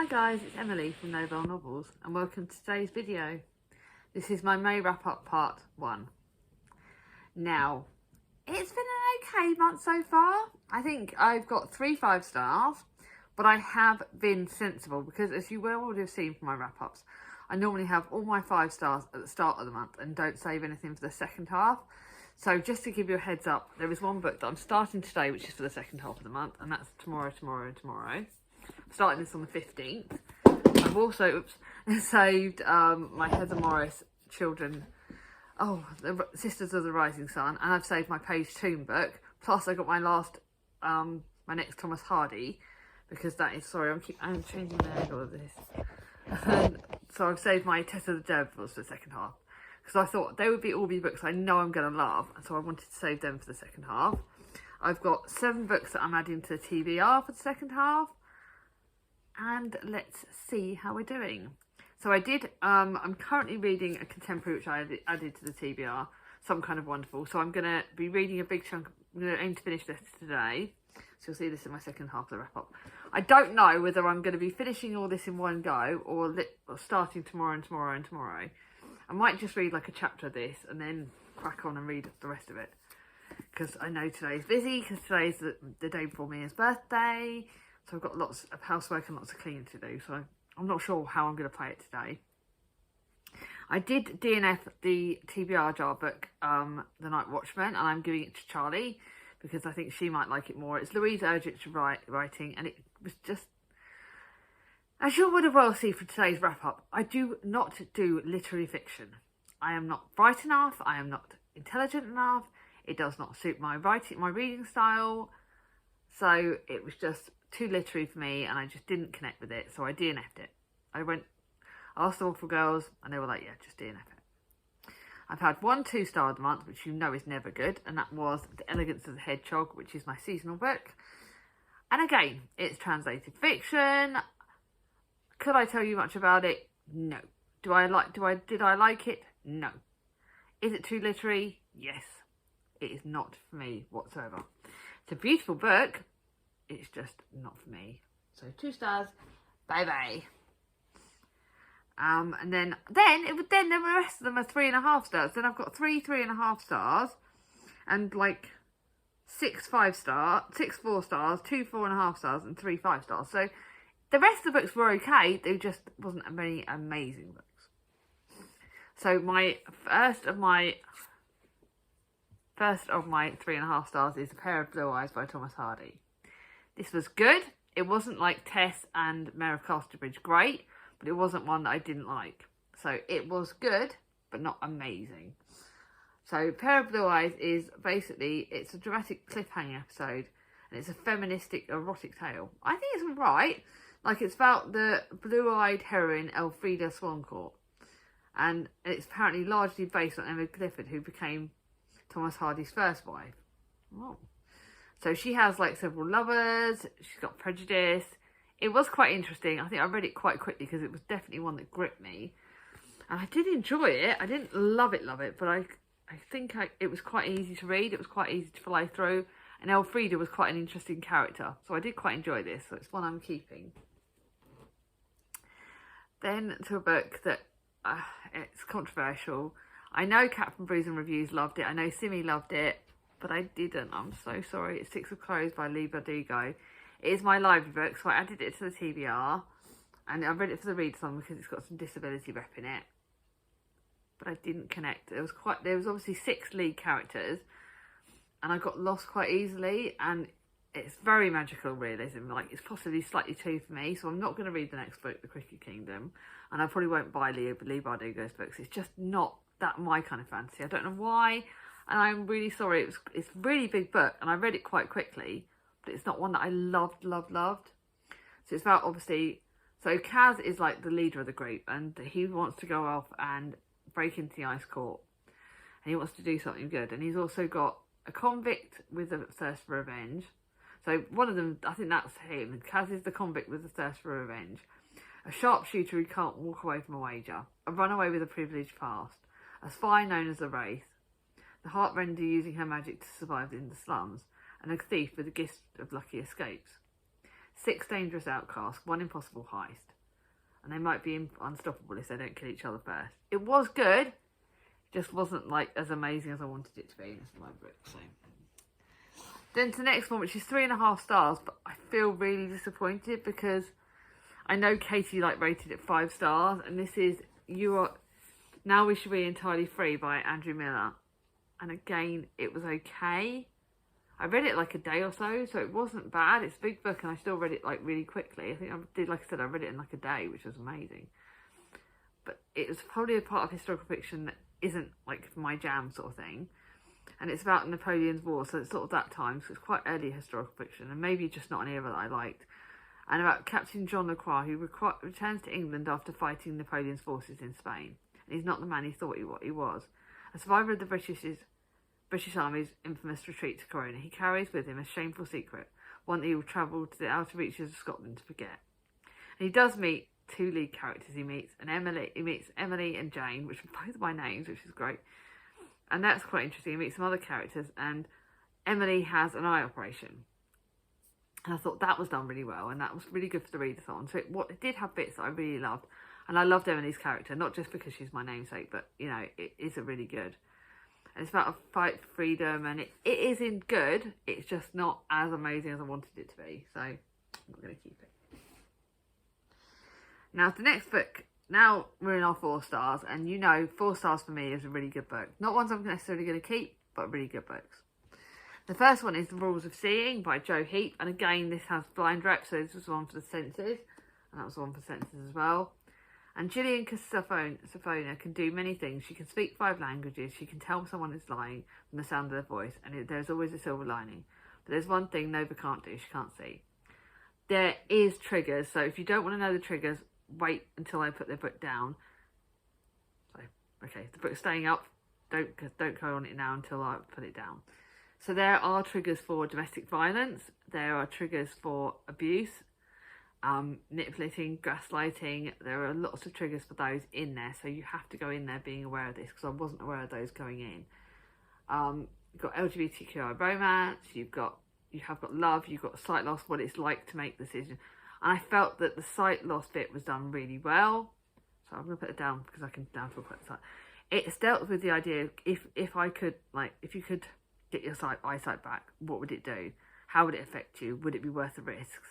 Hi guys, it's Emily from Novel Novels and welcome to today's video. This is my May wrap up part 1. Now, it's been an okay month so far. I think I've got 3 5-stars, but I have been sensible because, as you will already have seen from my wrap ups, I normally have all my 5 stars at the start of the month and don't save anything for the second half. So just to give you a heads up, there is one book that I'm starting today which is for the second half of the month, and that's tomorrow. Starting this on the 15th. I've also saved my Heather Morris Children, the Sisters of the Rising Sun, and I've saved my Page Toon book. Plus I got my last, my next Thomas Hardy, because that is, sorry, I'm changing the angle of this. So I've saved my Tess of the Devils for the second half, because I thought they would all be books I know I'm going to love, and so I wanted to save them for the second half. I've got 7 books that I'm adding to the TBR for the second half. And let's see how we're doing. So I did, I'm currently reading a contemporary which I added to the TBR, Some Kind of Wonderful. So I'm going to be reading a big chunk, I'm going to aim to finish this today. So you'll see this in my second half of the wrap up. I don't know whether I'm going to be finishing all this in one go or starting tomorrow and tomorrow and tomorrow. I might just read like a chapter of this and then crack on and read the rest of it. Because I know today's busy, because today's the day before Mia's birthday. So I've got lots of housework and lots of cleaning to do. So I'm not sure how I'm going to play it today. I did DNF the TBR jar book, The Night Watchman, and I'm giving it to Charlie because I think she might like it more. It's Louise Erdrich's writing, and it was just, as you would have well seen from today's wrap up, I do not do literary fiction. I am not bright enough. I am not intelligent enough. It does not suit my reading style. So it was just too literary for me and I just didn't connect with it. So I DNF'd it. I asked the Awful Girls and they were like, yeah, just DNF it. I've had 1 2-star of the month, which you know is never good. And that was The Elegance of the Hedgehog, which is my seasonal book. And again, it's translated fiction. Could I tell you much about it? No. Did I like it? No. Is it too literary? Yes. It is not for me whatsoever. It's a beautiful book. It's just not for me. So 2 stars. Bye bye. And then the rest of them are 3.5 stars. Then I've got 3 3.5 stars, and like 6 5-star, 6 4 stars, 2 4.5 stars, and 3 5 stars. So the rest of the books were okay. They just wasn't many amazing books. So my first of my 3.5 stars is A Pair of Blue Eyes by Thomas Hardy. This was good. It wasn't like Tess and Mare of Casterbridge great, but it wasn't one that I didn't like. So it was good, but not amazing. So Pair of Blue Eyes is basically, it's a dramatic cliffhanger episode, and it's a feministic erotic tale. I think it's alright. Like, it's about the blue-eyed heroine Elfrida Swancourt, and it's apparently largely based on Emma Clifford, who became Thomas Hardy's first wife. Oh. So she has like several lovers. She's got prejudice. It was quite interesting. I think I read it quite quickly because it was definitely one that gripped me. And I did enjoy it. I didn't love it, but I think it was quite easy to read. It was quite easy to follow through. And Elfrida was quite an interesting character. So I did quite enjoy this. So it's one I'm keeping. Then to a book that it's controversial. I know Cat from Brews and Reviews loved it. I know Simi loved it, but I didn't. I'm so sorry. It's 6 of Crows by Lee Bardugo. It is my library book, so I added it to the TBR, and I read it for the readathon because it's got some disability rep in it. But I didn't connect. There was obviously 6 lead characters, and I got lost quite easily. And it's very magical realism. Like, it's possibly slightly too for me, so I'm not going to read the next book, The Cricket Kingdom, and I probably won't buy Lee Bardugo's books. It's just not that my kind of fantasy. I don't know why, and I'm really sorry. It's a really big book, and I read it quite quickly, but it's not one that I loved. So it's about, obviously, so Kaz is like the leader of the group, and he wants to go off and break into the ice court, and he wants to do something good, and he's also got a convict with a thirst for revenge. So one of them, I think that's him. Kaz is the convict with a thirst for revenge. A sharpshooter who can't walk away from a wager. A runaway with a privileged past. A spy known as a Wraith. The heartrender using her magic to survive in the slums. And a thief with a gift of lucky escapes. 6 dangerous outcasts, 1 impossible heist. And they might be unstoppable if they don't kill each other first. It was good, just wasn't like as amazing as I wanted it to be. It's my book, so. Then to the next one, which is 3.5 stars, but I feel really disappointed because I know Katie rated it 5 stars, and this is Now We Should Be Entirely Free by Andrew Miller. And again, it was okay. I read it like a day or so it wasn't bad. It's a big book and I still read it really quickly. I think I did, like I said, I read it in like a day, which was amazing. But it was probably a part of historical fiction that isn't like my jam sort of thing. And it's about Napoleon's War, so it's sort of that time, so it's quite early historical fiction and maybe just not an era that I liked. And about Captain John Lacroix, who returns to England after fighting Napoleon's forces in Spain. And he's not the man he thought he was. A survivor of the British Army's infamous retreat to Corona, he carries with him a shameful secret, one that he will travel to the outer reaches of Scotland to forget. And he does meet 2 lead characters he meets Emily and Jane, which are both my names, which is great. And that's quite interesting. He meets some other characters, and Emily has an eye operation. And I thought that was done really well, and that was really good for the readathon. So it did have bits that I really loved. And I loved Emily's character, not just because she's my namesake, but, it is a really good. And it's about a fight for freedom, and it is in good. It's just not as amazing as I wanted it to be. So I'm not going to keep it. Now, the next book. Now we're in our 4 stars, and 4 stars for me is a really good book. Not ones I'm necessarily going to keep, but really good books. The first one is The Rules of Seeing by Joe Heap, and again, this has blind rep, so this was one for the senses, and that was one for senses as well. And Gillian Casafona can do many things. She can speak 5 languages. She can tell someone is lying from the sound of their voice. And there's always a silver lining. But there's one thing Nova can't do. She can't see. There is triggers. So if you don't want to know the triggers, wait until I put the book down. So, okay, the book's staying up. Don't go on it now until I put it down. So there are triggers for domestic violence. There are triggers for abuse. Manipulating, gaslighting, there are lots of triggers for those in there, so you have to go in there being aware of this, because I wasn't aware of those going in. You've got LGBTQI romance, you have got love, you've got sight loss, what it's like to make decisions, and I felt that the sight loss bit was done really well. So I'm going to put it down because I can now talk about the sight. It's dealt with the idea of if you could get your eyesight back, what would it do? How would it affect you? Would it be worth the risks?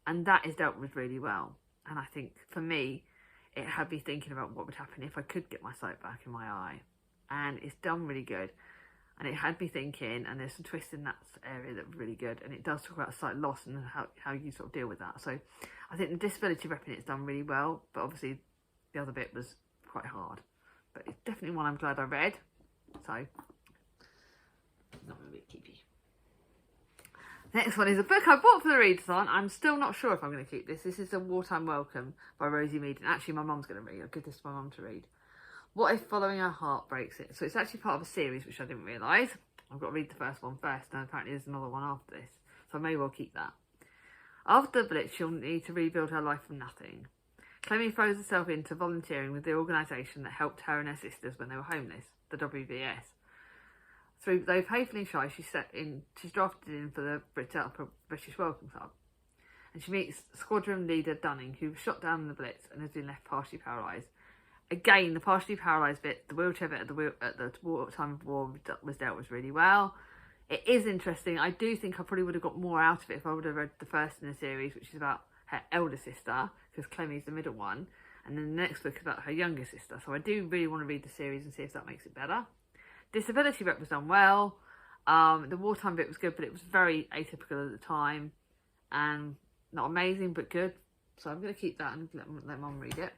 And that is dealt with really well. And I think, for me, it had me thinking about what would happen if I could get my sight back in my eye. And it's done really good. And it had me thinking, and there's some twists in that area that were really good. And it does talk about sight loss and how you sort of deal with that. So I think the disability rep in it's done really well. But obviously, the other bit was quite hard. But it's definitely one I'm glad I read. So, not going to be keepy. Next one is a book I bought for the readathon. I'm still not sure if I'm going to keep this. This is A Wartime Welcome by Rosie Mead. And actually, my mum's going to read. I'll give this to my mum to read. What If Following Our Heart Breaks It? So it's actually part of a series, which I didn't realise. I've got to read the first one first, and apparently there's another one after this. So I may well keep that. After the blitz, she'll need to rebuild her life from nothing. Clemmy throws herself into volunteering with the organisation that helped her and her sisters when they were homeless, the WBS. Though painfully shy, she's drafted in for the British Welcome Club. And she meets squadron leader Dunning, who was shot down in the blitz and has been left partially paralysed. Again, the partially paralysed bit, the wheelchair bit at the time of war was dealt with really well. It is interesting. I do think I probably would have got more out of it if I would have read the first in the series, which is about her elder sister, because Clemmy's the middle one. And then the next book is about her younger sister. So I do really want to read the series and see if that makes it better. Disability rep was done well. The wartime bit was good, but it was very atypical at the time. And not amazing, but good. So I'm going to keep that and let Mum read it.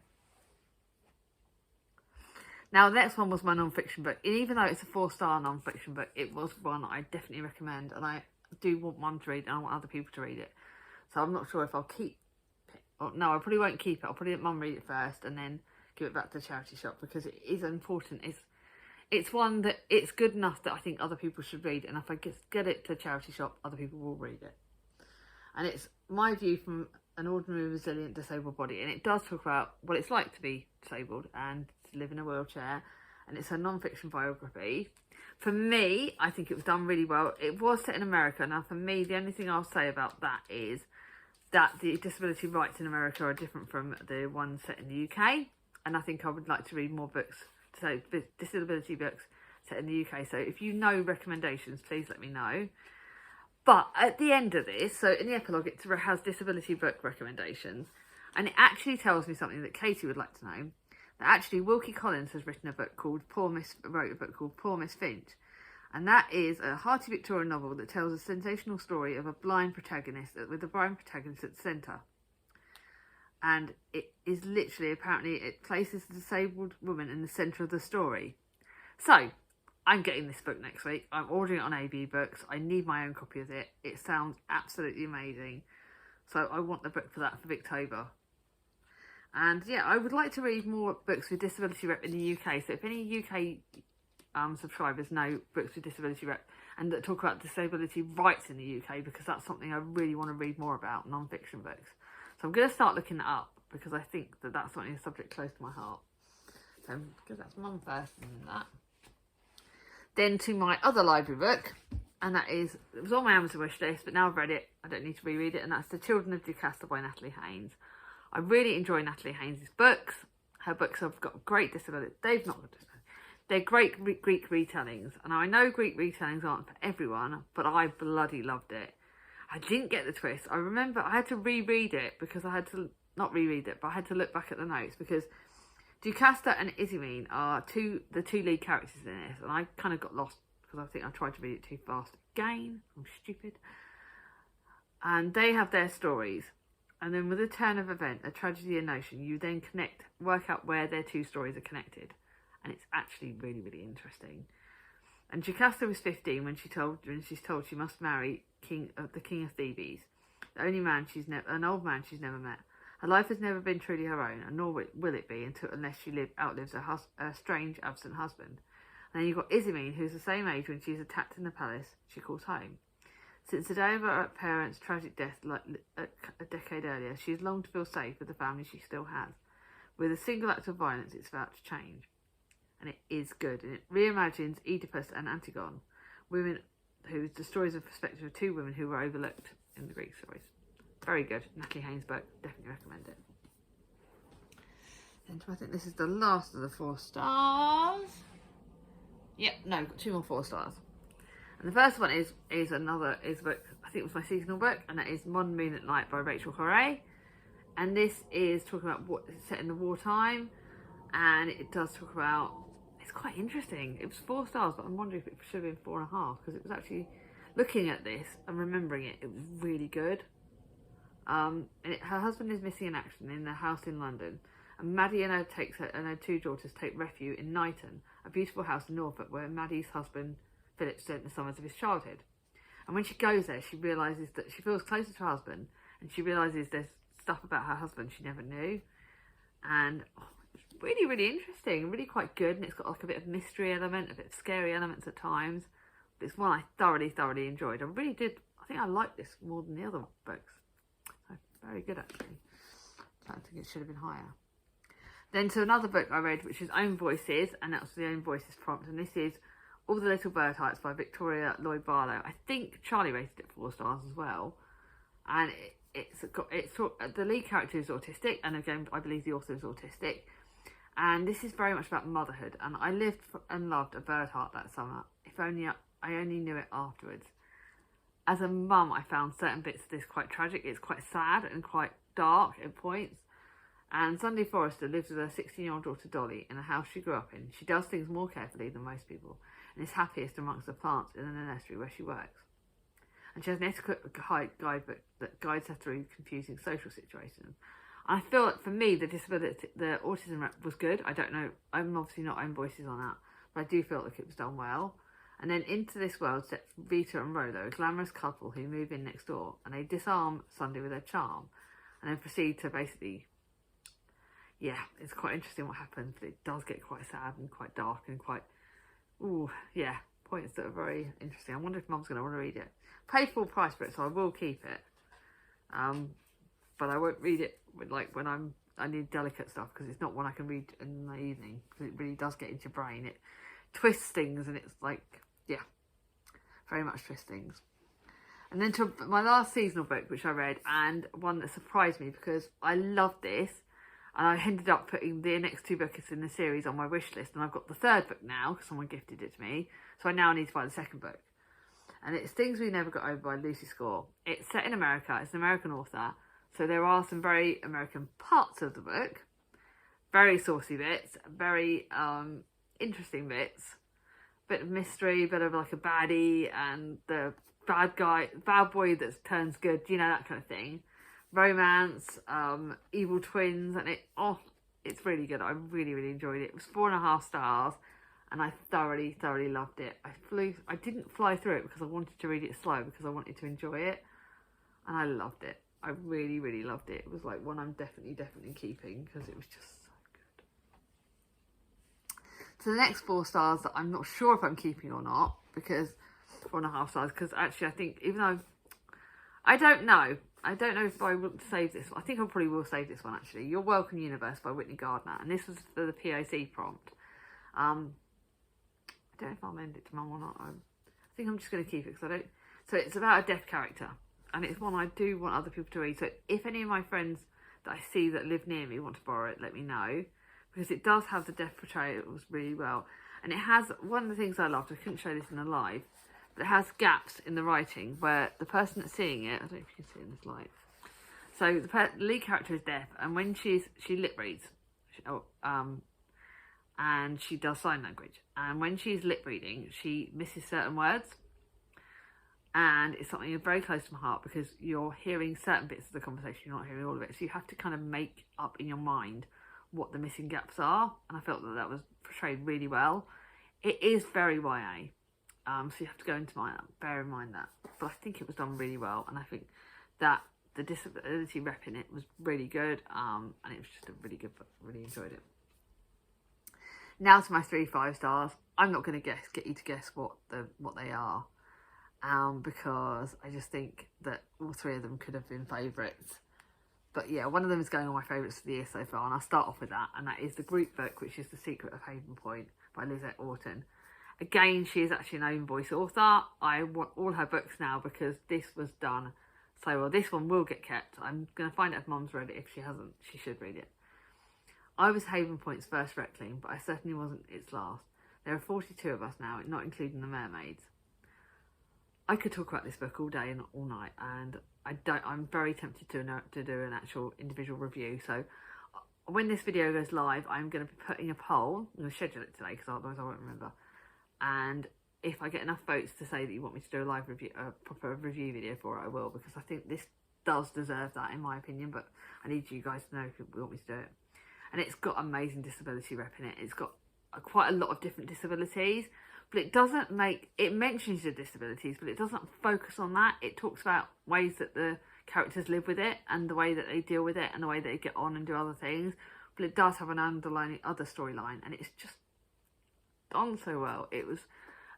Now, the next one was my non-fiction book. And even though it's a 4-star non-fiction book, it was one I definitely recommend. And I do want Mum to read it, and I want other people to read it. So I'm not sure if I'll keep it. Or, no, I probably won't keep it. I'll probably let Mum read it first and then give it back to the charity shop, because it is important. It's one that it's good enough that I think other people should read. And if I get it to a charity shop, other people will read it. And it's my view from an ordinary, resilient, disabled body. And it does talk about what it's like to be disabled and to live in a wheelchair. And it's a non-fiction biography. For me, I think it was done really well. It was set in America. Now, for me, the only thing I'll say about that is that the disability rights in America are different from the ones set in the UK, and I think I would like to read more books, so disability books set in the UK. So if you know recommendations, please let me know. But at the end of this, so in the epilogue, it has disability book recommendations, and it actually tells me something that Katie would like to know. That actually Wilkie Collins has written a book called wrote a book called Poor Miss Finch. And that is a hearty Victorian novel that tells a sensational story of a blind protagonist, with the blind protagonist at the centre. And it is literally, apparently, it places the disabled woman in the centre of the story. So, I'm getting this book next week. I'm ordering it on AB Books. I need my own copy of it. It sounds absolutely amazing. So, I want the book for that for Victober. And yeah, I would like to read more books with disability rep in the UK. So, if any UK subscribers know books with disability rep and that talk about disability rights in the UK, because that's something I really want to read more about, non-fiction books. So I'm going to start looking it up, because I think that that's something, a subject close to my heart. So because that's Mum first and then that. Then to my other library book, and that is, it was on my Amazon wish list, but now I've read it, I don't need to reread it, and that's The Children of Dter by Natalie Haynes. I really enjoy Natalie Haynes' books. Her books have got great disability. They're great Greek retellings, and I know Greek retellings aren't for everyone, but I bloody loved it. I didn't get the twist. I remember I had to reread it, because I had to, not reread it, but I had to look back at the notes, because Jocasta and Isimene are the two lead characters in this, and I kind of got lost, because I think I tried to read it too fast again. I'm stupid. And they have their stories, and then with a turn of event, a tragedy in motion, you then work out where their two stories are connected. And it's actually really, really interesting. And Jocasta was 15 when she's told she must marry the King of Thebes, the only man an old man she's never met. Her life has never been truly her own, and nor will it be unless she outlives her strange, absent husband. And then you've got Isimene, who's the same age when she's attacked in the palace she calls home. Since the day of her parents' tragic death a decade earlier, she has longed to feel safe with the family she still has. With a single act of violence, it's about to change. And it is good, and it reimagines Oedipus and Antigone, the stories of perspective of two women who were overlooked in the Greek stories. Very good. Natalie Haynes' book, definitely recommend it. And I think this is the last of the 4 stars. Yep, no, got 2 more 4 stars. And the first one is a book, I think it was my seasonal book, and that is Mon Moon at Night by Rachel Corrie. And this is talking about it's set in the wartime, and it does talk about, it's quite interesting. It was 4 stars, but I'm wondering if it should have been 4.5, because it was actually, looking at this and remembering it, it was really good. And her husband is missing in action in their house in London, and Maddie and her 2 daughters take refuge in Knighton, a beautiful house in Norfolk where Maddie's husband Philip spent the summers of his childhood. And when she goes there, she realises that she feels closer to her husband, and she realises there's stuff about her husband she never knew. And it's really, really interesting, really quite good, and it's got like a bit of mystery element, a bit of scary elements at times. But it's one I thoroughly, thoroughly enjoyed. I think I liked this more than the other books. So, very good actually. I think it should have been higher. Then to another book I read, which is Own Voices, and that's the Own Voices prompt, and this is All the Little Bird Heights by Victoria Lloyd Barlow. I think Charlie rated it 4 stars as well. And the lead character is autistic, and again, I believe the author is autistic. And this is very much about motherhood. And I lived and loved A Bird Heart that summer. If only I only knew it afterwards. As a mum, I found certain bits of this quite tragic. It's quite sad and quite dark at points. And Sunday Forrester lives with her 16-year-old daughter Dolly in a house she grew up in. She does things more carefully than most people, and is happiest amongst the plants in the nursery where she works. And she has an etiquette guidebook that guides her through confusing social situations. I feel like for me, the autism rep was good. I don't know, I'm obviously not Own Voices on that, but I do feel like it was done well. And then into this world steps Vita and Rolo, a glamorous couple who move in next door, and they disarm Sunday with their charm, and then proceed to basically, yeah, it's quite interesting what happens, but it does get quite sad and quite dark and quite, ooh, yeah, points that are very interesting. I wonder if Mum's going to want to read it. Paid full price for it, so I will keep it. But I won't read it when I need delicate stuff, because it's not one I can read in the evening, because it really does get into your brain. It twists things, and it's like, yeah, very much twists things. And then to my last seasonal book, which I read, and one that surprised me because I loved this, and I ended up putting the next 2 books in the series on my wish list, and I've got the 3rd book now because someone gifted it to me, so I now need to buy the 2nd book. And it's Things We Never Got Over by Lucy Score. It's set in America, it's an American author, so there are some very American parts of the book, very saucy bits, very interesting bits, bit of mystery, bit of like a baddie, and the bad boy that turns good, you know, that kind of thing. Romance, evil twins, and it's really good. I really, really enjoyed it. It was 4.5 stars, and I thoroughly, thoroughly loved it. I didn't fly through it because I wanted to read it slow because I wanted to enjoy it, and I loved it. I really, really loved it. It was like one I'm definitely keeping because it was just so good. So the next 4 stars that I'm not sure if I'm keeping or not, because 4.5 stars, because actually I think, even though I don't know if I will save this. I think I probably will save this one actually. Your Welcome Universe by Whitney Gardner, and this was for the POC prompt. I don't know if I'll lend it to Mum or not. I think I'm just going to keep it because I don't. So it's about a deaf character, and it's one I do want other people to read. So if any of my friends that I see that live near me want to borrow it, let me know, because it does have the deaf portrayals really well, and it has one of the things I loved. I couldn't show this in the live. It has gaps in the writing where the person that's seeing it, I don't know if you can see it in this light. So the lead character is deaf, and when she lip reads, and she does sign language. And when she's lip reading, she misses certain words, and it's something that's very close to my heart because you're hearing certain bits of the conversation, you're not hearing all of it. So you have to kind of make up in your mind what the missing gaps are, and I felt that was portrayed really well. It is very YA. So you have to go into bear in mind that. But I think it was done really well, and I think that the disability rep in it was really good, and it was just a really good book. Really enjoyed it. Now to my 3 5 stars. I'm not going to get you to guess what they are, because I just think that all 3 of them could have been favourites. But yeah, one of them is going on my favourites of the year so far, and I'll start off with that, and that is the group book, which is The Secret of Haven Point by Lizette Orton. Again, she is actually an own voice author. I want all her books now because this was done so well. This one will get kept. I'm going to find out if Mum's read it. If she hasn't, she should read it. I was Haven Point's first Reckling, but I certainly wasn't its last. There are 42 of us now, not including the mermaids. I could talk about this book all day and all night, and I'm very tempted to do an actual individual review. So when this video goes live, I'm going to be putting a poll. I'm going to schedule it today because otherwise I won't remember. And if I get enough votes to say that you want me to do a live review, a proper review video for it, I will, because I think this does deserve that in my opinion, but I need you guys to know if you want me to do it. And it's got amazing disability rep in it. It's got quite a lot of different disabilities, but it mentions the disabilities, but it doesn't focus on that. It talks about ways that the characters live with it and the way that they deal with it and the way that they get on and do other things, but it does have an underlying other storyline, and it's just done so well. It was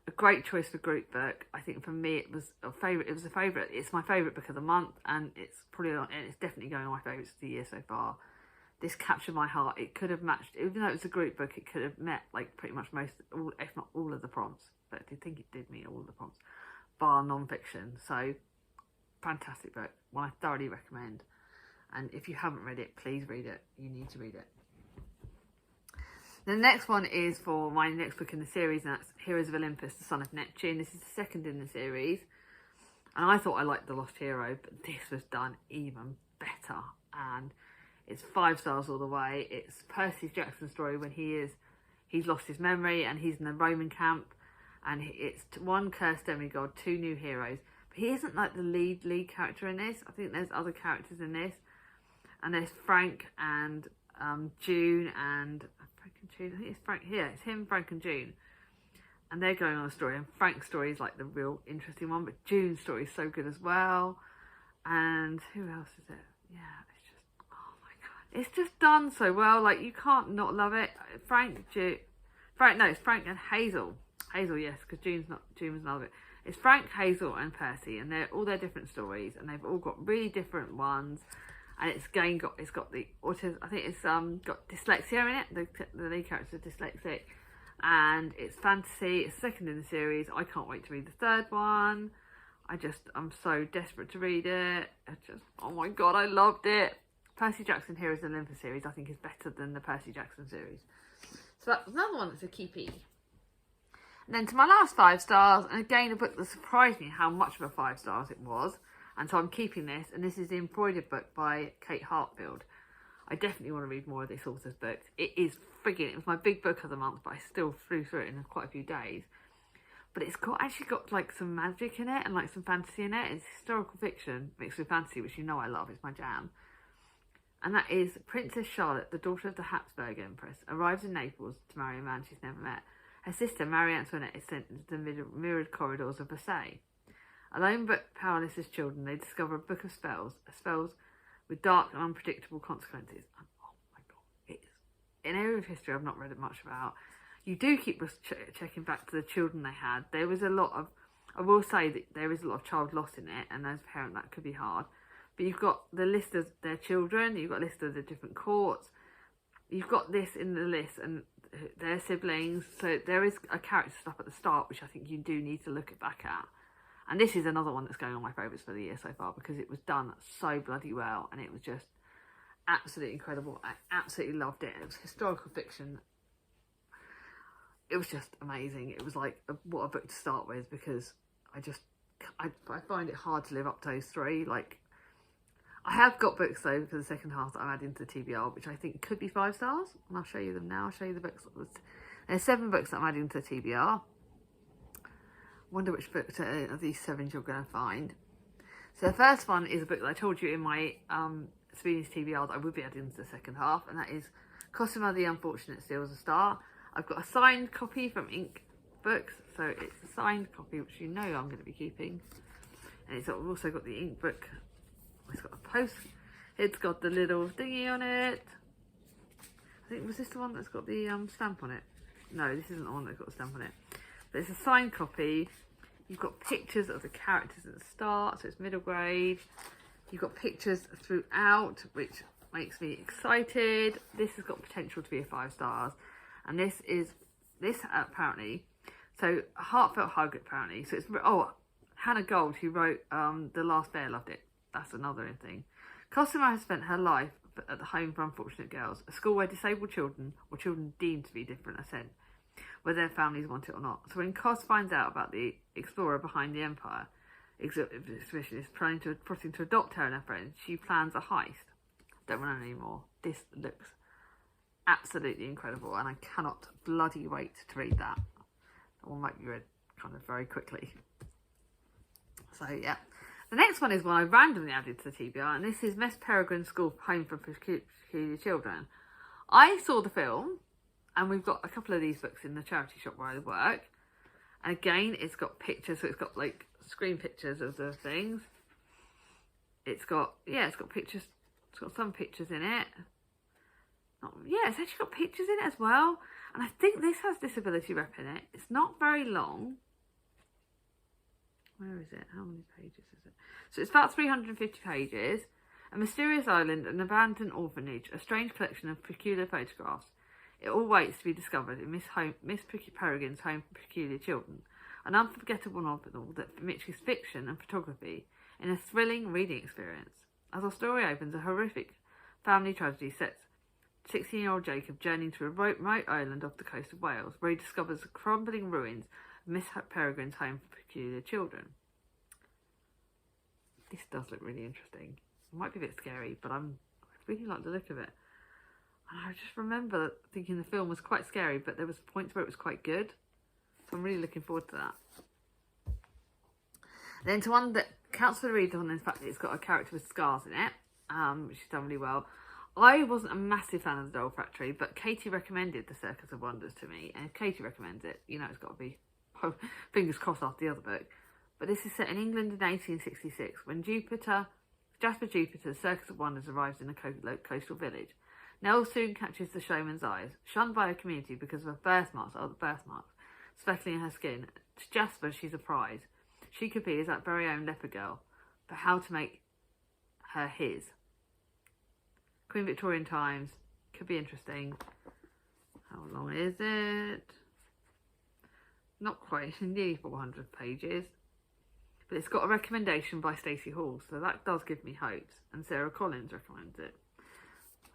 a great choice for group book. I think for me it was a favourite. It's my favourite book of the month, and it's definitely going on my favourites of the year so far. This captured my heart. It could have matched, even though it was a group book, it could have met like pretty much if not all of the prompts, but I think it did meet all of the prompts, bar non-fiction. So fantastic book, one I thoroughly recommend, and if you haven't read it, please read it. You need to read it. The next one is for my next book in the series, and that's Heroes of Olympus, the Son of Neptune. This is the 2nd in the series, and I thought I liked The Lost Hero, but this was done even better, and it's 5 stars all the way. It's Percy Jackson's story when he's lost his memory and he's in the Roman camp, and it's 1 cursed demigod, 2 new heroes, but he isn't like the lead character in this. I think there's other characters in this, and there's Frank and June and I think it's Frank here. It's him, Frank and June, and they're going on a story, and Frank's story is like the real interesting one, but June's story is so good as well. And who else is it? Yeah, it's just, oh my god, it's just done so well. Like, you can't not love it. It's Frank and Hazel. Yes, because June was none of it. It's Frank, Hazel and Percy, and they're all their different stories, and they've all got really different ones. And it's got the autism. I think it's got dyslexia in it. The lead character is dyslexic, and it's fantasy. It's 2nd in the series. I can't wait to read the 3rd one. I'm so desperate to read it. Oh my god, I loved it. Percy Jackson Heroes of Olympus series I think is better than the Percy Jackson series. So that's another one that's a keepy. And then to my last 5 stars, and again a book that surprised me how much of a 5 stars it was. And so I'm keeping this, and this is the Embroidered book by Kate Hartfield. I definitely want to read more of this author's books. It was my big book of the month, but I still flew through it in quite a few days. But it's actually got like some magic in it and like some fantasy in it. It's historical fiction mixed with fantasy, which you know I love. It's my jam. And that is Princess Charlotte, the daughter of the Habsburg Empress, arrives in Naples to marry a man she's never met. Her sister, Marie Antoinette, is sent into the mirrored corridors of Versailles. Alone but powerless as children, they discover a book of spells with dark and unpredictable consequences. And, oh my god, it's an area of history I've not read much about. You do keep checking back to the children they had. There was a lot of, I will say that there is a lot of child loss in it, and as a parent that could be hard. But you've got the list of their children, you've got a list of the different courts, you've got this in the list and their siblings. So there is a character stuff at the start, which I think you do need to look back at. And this is another one that's going on my favourites for the year so far, because it was done so bloody well, and it was just absolutely incredible. I absolutely loved it. It was historical fiction. It was just amazing. It was like, what a book to start with, because I find it hard to live up to those 3. Like, I have got books though for the second half that I'm adding to the TBR, which I think could be 5 stars, and I'll show you them now. I'll show you the books. There's 7 books that I'm adding to the TBR. Wonder which book of these 7 you're going to find. So the first one is a book that I told you in my Spoonies TBR that I would be adding to the second half, and that is Cosima the Unfortunate Steals a Star. I've got a signed copy from Ink Books, so it's a signed copy which you know I'm going to be keeping. And it's also got the Ink book. It's got a post. It's got the little thingy on it. I think, was this the one that's got the stamp on it? No, this isn't the one that's got a stamp on it. But it's a signed copy. You've got pictures of the characters at the start, so it's middle grade. You've got pictures throughout, which makes me excited. This has got potential to be a 5 stars. And this apparently, so a heartfelt hug apparently. So it's, Hannah Gold, who wrote The Last Bear, loved it. That's another thing. Cosima has spent her life at the Home for Unfortunate Girls, a school where disabled children, or children deemed to be different, are sent, whether their families want it or not. So when Cos finds out about the explorer behind the Empire exhibition is plotting to adopt her and her friends, she plans a heist. Don't want to know anymore. This looks absolutely incredible, and I cannot bloody wait to read that. That one might be read kind of very quickly. So yeah. The next one is one I randomly added to the TBR, and this is Paragan School, Home for Peculiar Children. I saw the film, and we've got a couple of these books in the charity shop where I work. And again, it's got pictures, so it's got like screen pictures of the things. It's got pictures. It's got some pictures in it. It's actually got pictures in it as well. And I think this has disability rep in it. It's not very long. Where is it? How many pages is it? So it's about 350 pages. A mysterious island, an abandoned orphanage, a strange collection of peculiar photographs. It all waits to be discovered in Miss Paragan's Home for Peculiar Children. An unforgettable novel that mixes fiction and photography in a thrilling reading experience. As our story opens, a horrific family tragedy sets 16-year-old Jacob journeying to a remote island off the coast of Wales, where he discovers the crumbling ruins of Miss Paragan's Home for Peculiar Children. This does look really interesting. It might be a bit scary, but I really like the look of it. And I just remember thinking the film was quite scary, but there was points where it was quite good. So I'm really looking forward to that. Then to one that counts for the readathon, in fact, it's got a character with scars in it, which is done really well. I wasn't a massive fan of the Doll Factory, but Katie recommended the Circus of Wonders to me. And if Katie recommends it, you know it's got to be fingers crossed after the other book. But this is set in England in 1866, when Jasper Jupiter's Circus of Wonders arrives in a coastal village. Nell soon catches the showman's eyes, shunned by her community because of her birthmarks, speckling in her skin. To Jasper, she's a prize. She could be his very own leopard girl, but how to make her his? Queen Victorian times, could be interesting. How long is it? Not quite, nearly 400 pages. But it's got a recommendation by Stacey Hall, so that does give me hopes. And Sarah Collins recommends it.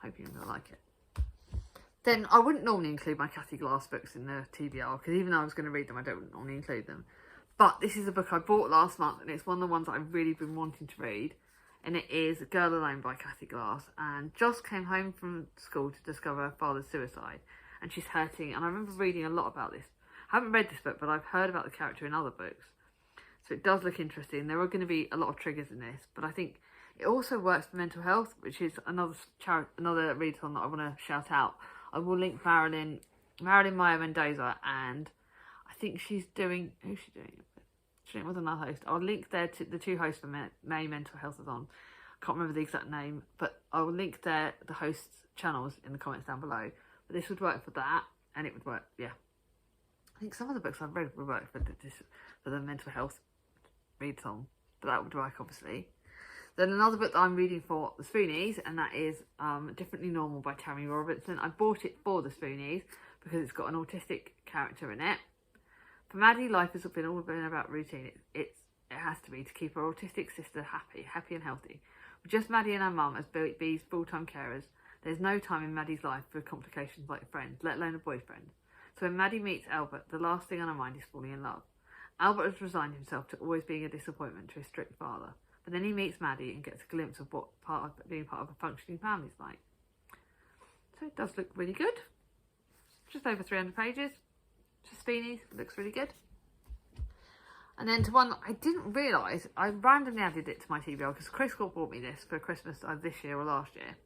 Hoping I'm going to like it. Then I wouldn't normally include my Kathy Glass books in the TBR, because even though I was going to read them, I don't normally include them. But this is a book I bought last month, and it's one of the ones that I've really been wanting to read. And it is Girl Alone by Kathy Glass. And Joss came home from school to discover her father's suicide, and she's hurting. And I remember reading a lot about this. I haven't read this book, but I've heard about the character in other books. So it does look interesting. There are going to be a lot of triggers in this, but I think it also works for mental health, which is another readathon that I want to shout out. I will link Marilyn Maya Mendoza, and I think she's doing, who's she doing? She's doing it with another host. I'll link the two hosts for May Mental Healthathon. I can't remember the exact name, but I will link the hosts' channels in the comments down below. But this would work for that, and it would work, yeah. I think some of the books I've read would work for the mental health readathon, but that would work obviously. Then another book that I'm reading for the Spoonies, and that is Differently Normal by Tammy Robertson. I bought it for the Spoonies because it's got an autistic character in it. For Maddie, life has all been about routine. It has to be to keep her autistic sister happy and healthy. With just Maddie and her mum as Bee's full-time carers, there's no time in Maddie's life for complications like friends, let alone a boyfriend. So when Maddie meets Albert, the last thing on her mind is falling in love. Albert has resigned himself to always being a disappointment to his strict father. But then he meets Maddie and gets a glimpse of what being part of a functioning family is like. So it does look really good. Just over 300 pages. Just Spoonies. Looks really good. And then to one that I didn't realise, I randomly added it to my TBR because Chris Scott bought me this for Christmas this year or last year.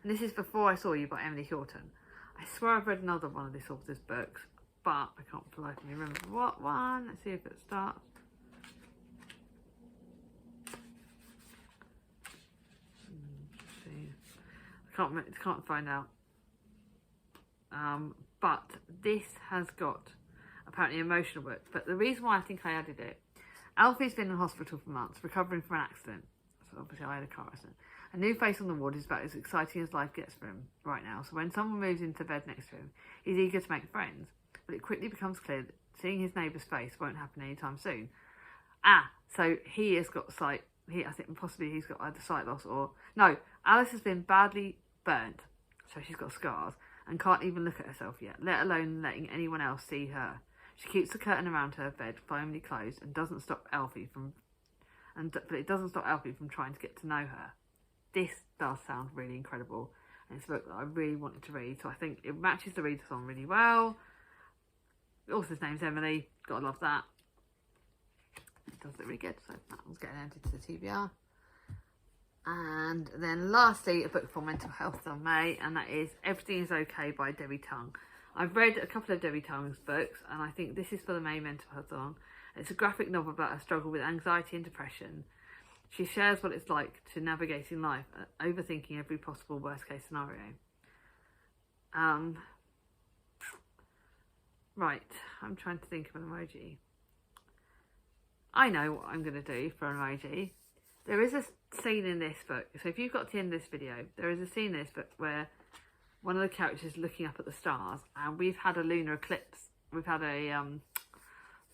And this is Before I Saw You by Emily Horton. I swear I've read another one of this author's books, but I can't for the life of me remember what one. Let's see if it starts. I can't find out. But this has got apparently emotional book. But the reason why I think I added it, Alfie's been in hospital for months, recovering from an accident. So obviously I had a car accident. A new face on the ward is about as exciting as life gets for him right now. So when someone moves into bed next to him, he's eager to make friends. But it quickly becomes clear that seeing his neighbour's face won't happen anytime soon. So he has got sight. I think possibly he's got either sight loss or... No, Alice has been badly burnt. So she's got scars and can't even look at herself yet, let alone letting anyone else see her. She keeps the curtain around her bed firmly closed and doesn't stop Alfie from... But it doesn't stop Alfie from trying to get to know her. This does sound really incredible, and it's a book that I really wanted to read, so I think it matches the readathon really well. The author's name's Emily, gotta love that. It does look really good, so that one's getting added to the TBR. And then lastly, a book for mental health on May, and that is Everything Is Okay by Debbie Tongue. I've read a couple of Debbie Tongue's books, and I think this is for the May mental health on. It's a graphic novel about her struggle with anxiety and depression. She shares what it's like to navigating life, overthinking every possible worst case scenario. Right, I'm trying to think of an emoji. I know what I'm going to do for an emoji. There is a scene in this book, so if you've got to the end of this video, there is a scene in this book where one of the characters is looking up at the stars, and we've had a lunar eclipse. We've had a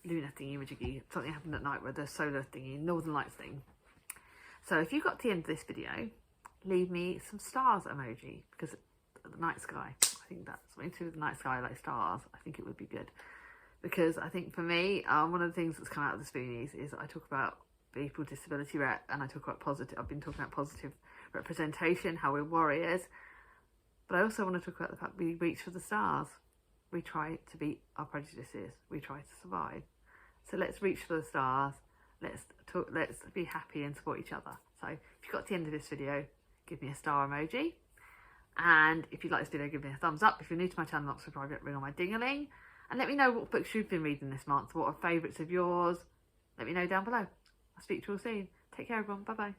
lunar thingy-majiggy. Something happened at night with the solar thingy, Northern Lights thing. So if you got to the end of this video, leave me some stars emoji, because the night sky, I think that's something to do with the night sky, like stars. I think it would be good, because I think for me, one of the things that's come out of the Spoonies is I talk about people with disability rep, and I talk about positive. I've been talking about positive representation, how we're warriors, but I also want to talk about the fact we reach for the stars. We try to beat our prejudices. We try to survive. So let's reach for the stars. Let's be happy and support each other. So if you got to the end of this video, give me a star emoji. And if you like this video, give me a thumbs up. If you're new to my channel, not subscribe yet, ring on my ding-a-ling. And let me know what books you've been reading this month. What are favourites of yours? Let me know down below. I'll speak to you all soon. Take care, everyone. Bye-bye.